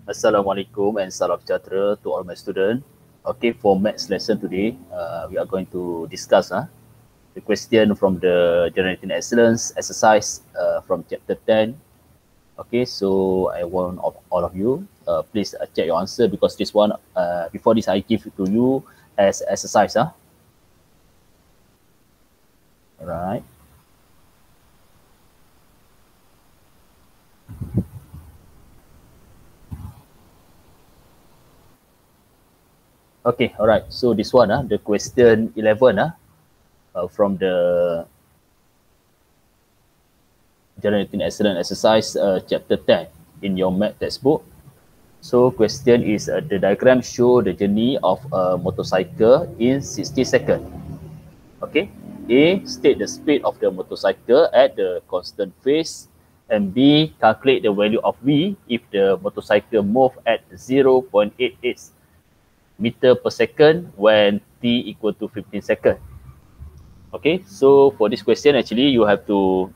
Assalamualaikum and salam sejahtera to all my students. Okay, for maths lesson today, we are going to discuss the question from the Generating Excellence exercise from chapter 10. Okay, so I want all of you, please check your answer because this one, before this I give it to you as exercise. Alright. Okay, alright. So this one, the question 11 from the Generating Excellence exercise chapter 10 in your math textbook. So question is the diagram show the journey of a motorcycle in 60 seconds. Okay. A, state the speed of the motorcycle at the constant phase, and B, calculate the value of V if the motorcycle move at 0.88 meter per second when T equal to 15 seconds. Okay, so for this question actually you have to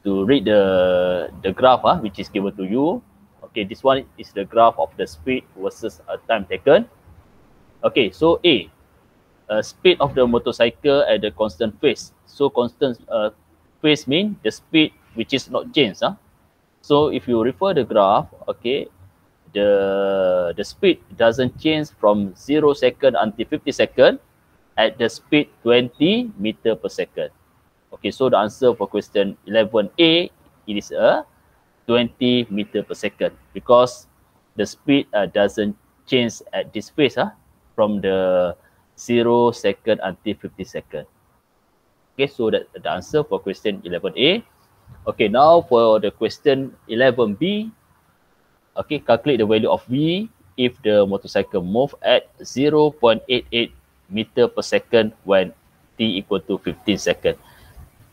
read the graph which is given to you. Okay, this one is the graph of the speed versus time taken. Okay, so A, speed of the motorcycle at the constant phase. So constant phase means the speed which is not changed. So if you refer the graph, okay, the speed doesn't change from 0 second until 50 second at the speed 20 meter per second. Okay, so the answer for question 11A, it is a 20 meter per second because the speed doesn't change at this phase from the 0 second until 50 second. Okay, so that's the answer for question 11A. Okay, now for the question 11B, okay, calculate the value of V if the motorcycle move at 0.88 meter per second when T equal to 15 seconds.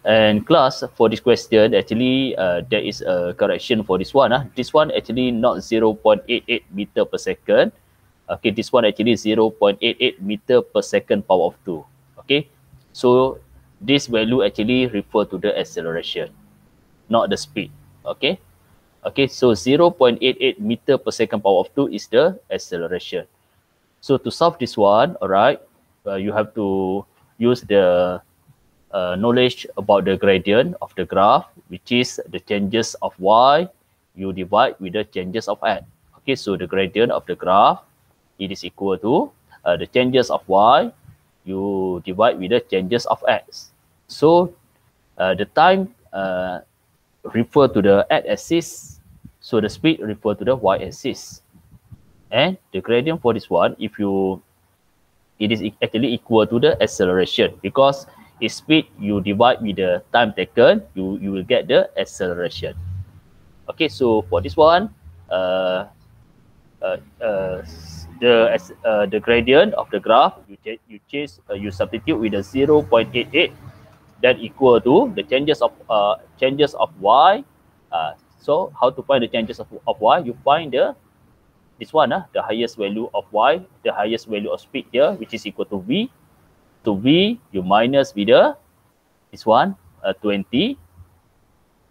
And class, for this question, actually, there is a correction for this one. This one actually not 0.88 meter per second. Okay, this one actually 0.88 meter per second power of 2. Okay, so this value actually refer to the acceleration, not the speed. Okay, okay, so 0.88 meter per second power of 2 is the acceleration. So to solve this one, all right, you have to use the knowledge about the gradient of the graph, which is the changes of y, you divide with the changes of x. Okay, so the gradient of the graph, it is equal to the changes of y, you divide with the changes of x. So the time refer to the x-axis, so the speed refer to the y-axis. And the gradient for this one, it is actually equal to the acceleration because its speed you divide with the time taken, you will get the acceleration. Okay, so for this one, the gradient of the graph, you substitute with the 0.88, that equal to the changes of y. So how to find the changes of y? You find this one, the highest value of y, the highest value of speed here, which is equal to v. To v, you minus with this one, 20.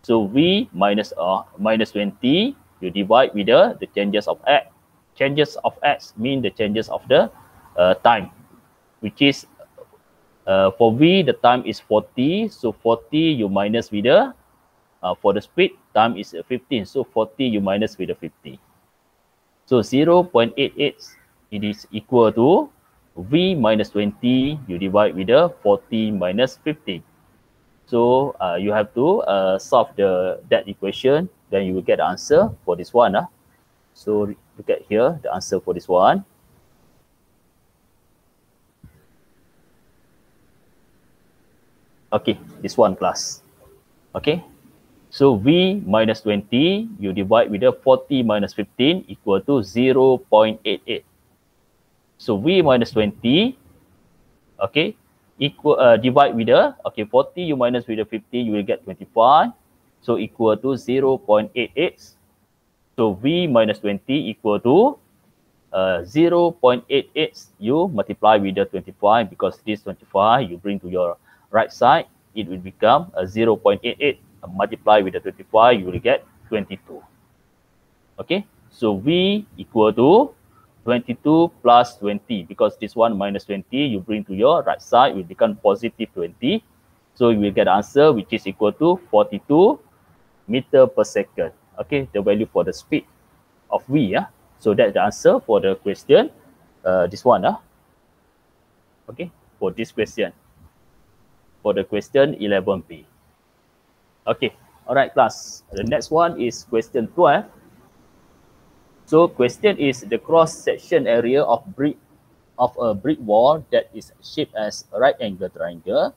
So v minus 20, you divide with the changes of x. Changes of x mean the changes of the time, which is for v, the time is 40. So 40 you minus with the for the speed, time is 15. So 40 you minus with the 50. So 0.88, it is equal to v minus 20, you divide with the 40 minus 50. So you have to solve that equation, then you will get the answer for this one. So look at here, the answer for this one. Okay, this one class. Okay, so v minus 20, you divide with the 40 minus 15 equal to 0.88. So v minus 20, okay, equal divide with the 40 you minus with the 50, you will get 25. So equal to 0.88. So v minus 20 equal to 0.88. You multiply with the 25 because this 25 you bring to your right side, it will become 0.88. Multiply with the 25, you will get 22. Okay, so V equal to 22 plus 20, because this one minus 20, you bring to your right side, will become positive 20. So you will get the answer which is equal to 42 meter per second. Okay, the value for the speed of V. So that's the answer for the question. This one. Okay, for this question. For the question 11B. Okay, all right, class. The next one is question 12. So question is the cross-section area of a brick wall that is shaped as a right angle triangle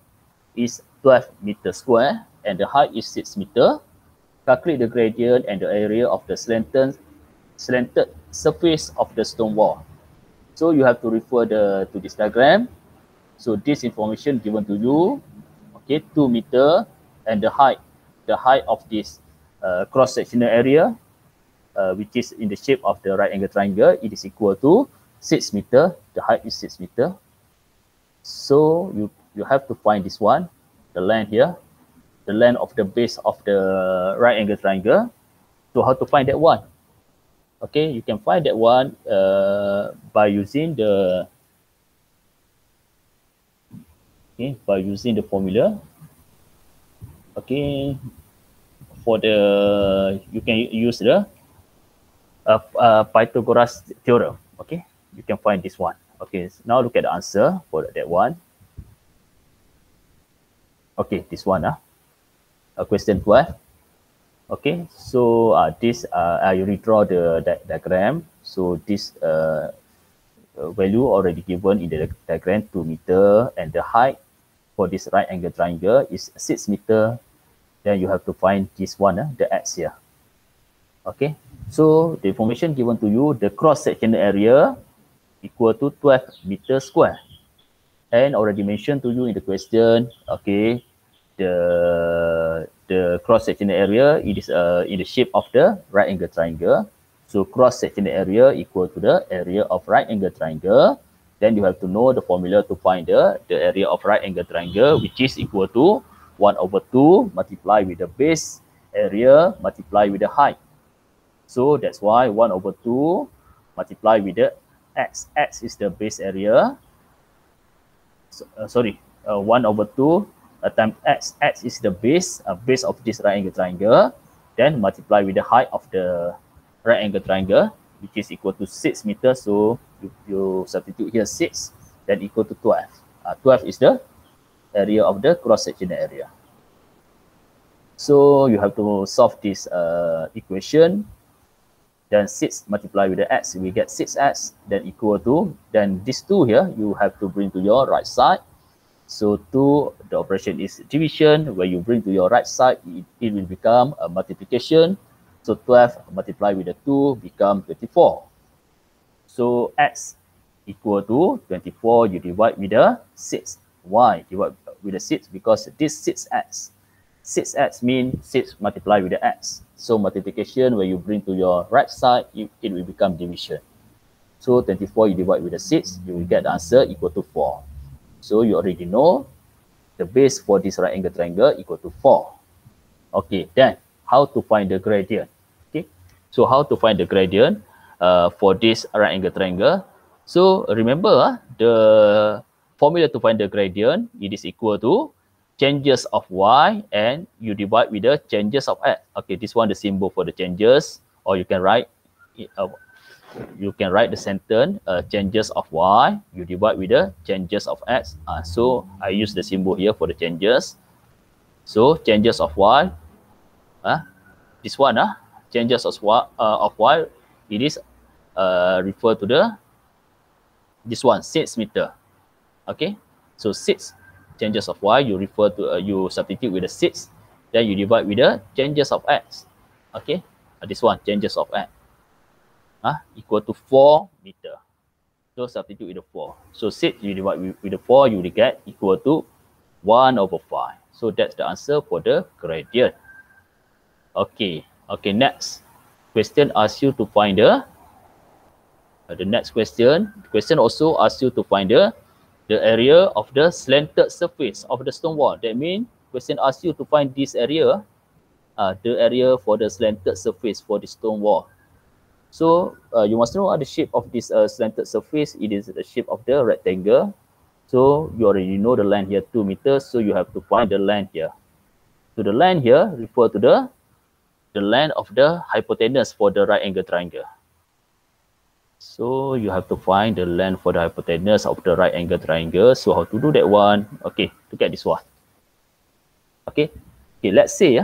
is 12 meters square and the height is 6 meters. Calculate the gradient and the area of the slanted surface of the stone wall. So you have to refer to this diagram. So this information given to you, okay, 2 meter, and the height of this cross-sectional area, which is in the shape of the right angle triangle, it is equal to 6 meter. The height is 6 meter. So you have to find this one, the length here, the length of the base of the right angle triangle. So how to find that one? Okay, you can find that one by using the formula. Okay, for the you can use the Pythagoras theorem. Okay, you can find this one. Okay, so now look at the answer for that one. Okay, this one. Question 12. Okay, so this I redraw the diagram. So this value already given in the diagram, 2 meter, and the height for this right angle triangle is 6 meter. Then you have to find this one, the x here. Okay, so the information given to you, the cross-sectional area equal to 12 meters square. And already mentioned to you in the question, okay, the cross-sectional area, it is in the shape of the right angle triangle. So cross-sectional area equal to the area of right angle triangle. Then you have to know the formula to find the area of right angle triangle, which is equal to 1/2 multiplied with the base area multiplied with the height. So that's why 1/2 multiplied with the x. X is the base area. So, 1/2 times x. X is the base of this right angle triangle. Then multiply with the height of the right angle triangle, which is equal to 6 meters. So you substitute here 6, then equal to 12. 12 is the area of the cross-sectional area. So you have to solve this equation. Then 6 multiplied with the x, we get 6x, then equal to, then these 2 here, you have to bring to your right side. So 2, the operation is division. When you bring to your right side, it will become a multiplication. So 12 multiplied with the 2 become 24. So x equal to 24, you divide with the 6. Why divide with the 6? Because this 6x. 6x means 6 multiplied with the x. So multiplication, when you bring to your right side, it will become division. So 24 you divide with the 6, you will get the answer equal to 4. So you already know the base for this right angle triangle equal to 4. Okay, then how to find the gradient? Okay, so how to find the gradient for this right angle triangle? So remember the formula to find the gradient, it is equal to changes of y and you divide with the changes of x. Okay, this one the symbol for the changes, or you can write the sentence changes of y, you divide with the changes of x. So I use the symbol here for the changes. So changes of y, this one, changes of y, it is refer to this one, 6 meter. Okay, so 6 changes of y, you refer to you substitute with the 6, then you divide with the changes of x. Okay, this one changes of x equal to 4 meter. So substitute with the 4. So 6 you divide with the 4, you will get equal to 1/5. So that's the answer for the gradient. Okay, next question asks you to find the next question. The question also asks you to find the area of the slanted surface of the stone wall. That means question asks you to find this area, the area for the slanted surface for the stone wall. So you must know the shape of this slanted surface. It is the shape of the rectangle. So you already know the length here 2 meters. So you have to find the length here. So the length here refer to the length of the hypotenuse for the right angle triangle. So you have to find the length for the hypotenuse of the right angle triangle. So how to do that one? Okay, look at this one. Okay, let's say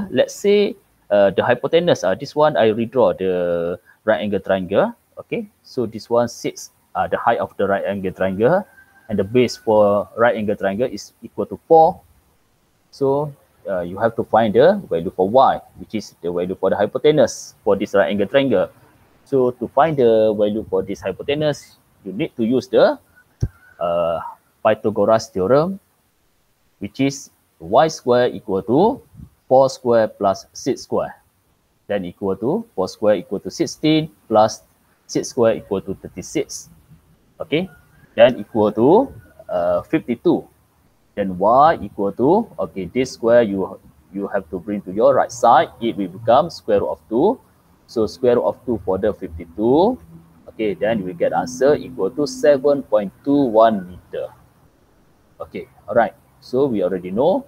the hypotenuse, this one I redraw the right angle triangle. Okay, so this one sits the height of the right angle triangle, and the base for right angle triangle is equal to 4. So you have to find the value for y, which is the value for the hypotenuse for this right angle triangle. So to find the value for this hypotenuse, you need to use the Pythagoras theorem, which is y square equal to 4 square plus 6 square. Then equal to 4 square equal to 16 plus 6 square equal to 36. Okay, then equal to 52. Then y equal to, okay, this square you have to bring to your right side. It will become square root of 2. So square root of 2 for the 52. Okay, then we get answer equal to 7.21 meter. Okay, all right. So we already know,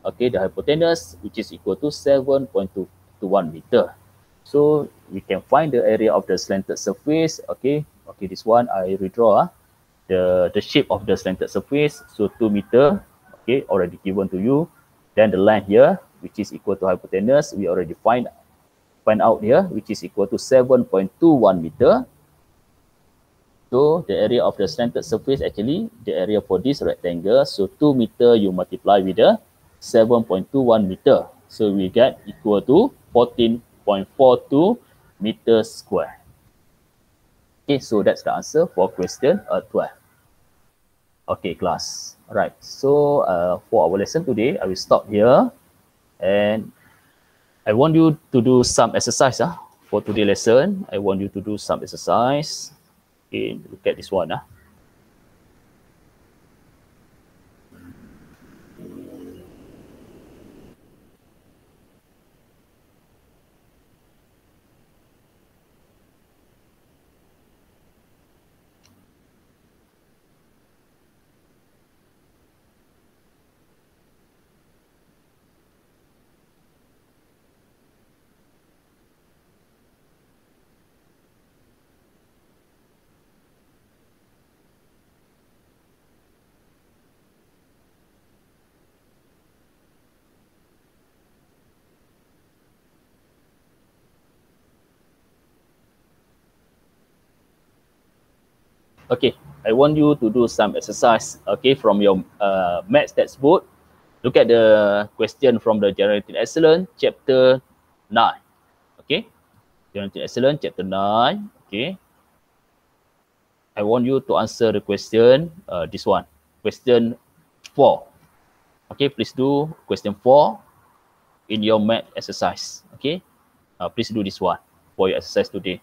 okay, the hypotenuse, which is equal to 7.21 meter. So we can find the area of the slanted surface. Okay, this one I redraw the shape of the slanted surface. So 2 meter, okay, already given to you. Then the length here, which is equal to hypotenuse, we already find out here, which is equal to 7.21 meter. So the area of the slanted surface, actually the area for this rectangle, so 2 meter you multiply with the 7.21 meter. So we get equal to 14.42 meters square. Okay, so that's the answer for question 12. Okay, class. All right, so for our lesson today, I will stop here. And I want you to do some exercise. For today's lesson, I want you to do some exercise. Okay, look at this one. Okay, I want you to do some exercise, okay, from your maths textbook. Look at the question from the Generating Excellence, chapter 9. Okay, Generating Excellence, chapter 9. Okay, I want you to answer the question, this one, question 4. Okay, please do question 4 in your math exercise. Okay, please do this one for your exercise today.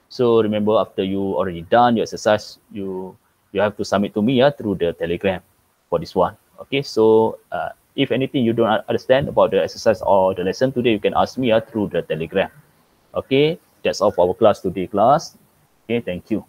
So remember, after you already done your exercise, you have to submit to me through the Telegram for this one. Okay, so if anything you don't understand about the exercise or the lesson today, you can ask me through the Telegram. Okay, that's all for our class today, class. Okay, thank you.